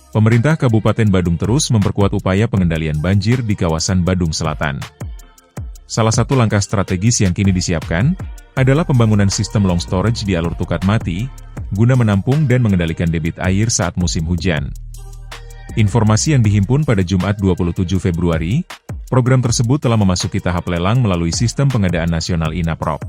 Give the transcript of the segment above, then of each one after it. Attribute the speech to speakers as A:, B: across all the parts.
A: Pemerintah Kabupaten Badung terus memperkuat upaya pengendalian banjir di kawasan Badung Selatan. Salah satu langkah strategis yang kini disiapkan adalah pembangunan sistem long storage di alur Tukat Mati, guna menampung dan mengendalikan debit air saat musim hujan. Informasi yang dihimpun pada Jumat 27 Februari, program tersebut telah memasuki tahap lelang melalui Sistem Pengadaan Nasional INAPROP.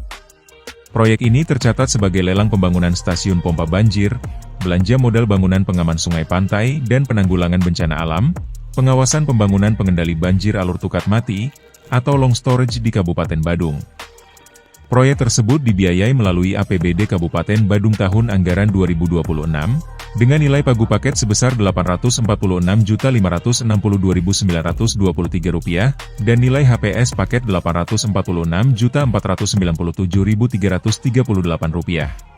A: Proyek ini tercatat sebagai lelang pembangunan stasiun pompa banjir, belanja modal bangunan pengaman sungai pantai dan penanggulangan bencana alam, pengawasan pembangunan pengendali banjir alur Tukat Mati, atau long storage di Kabupaten Badung. Proyek tersebut dibiayai melalui APBD Kabupaten Badung tahun anggaran 2026, dengan nilai pagu paket sebesar Rp846.562.923 dan nilai HPS paket Rp846.497.338.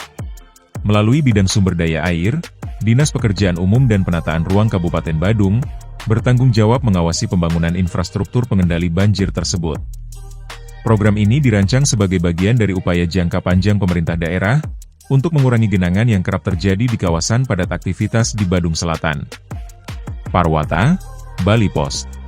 A: Melalui bidang sumber daya air, Dinas Pekerjaan Umum dan Penataan Ruang Kabupaten Badung bertanggung jawab mengawasi pembangunan infrastruktur pengendali banjir tersebut. Program ini dirancang sebagai bagian dari upaya jangka panjang pemerintah daerah untuk mengurangi genangan yang kerap terjadi di kawasan padat aktivitas di Badung Selatan. Parwata, Bali Post.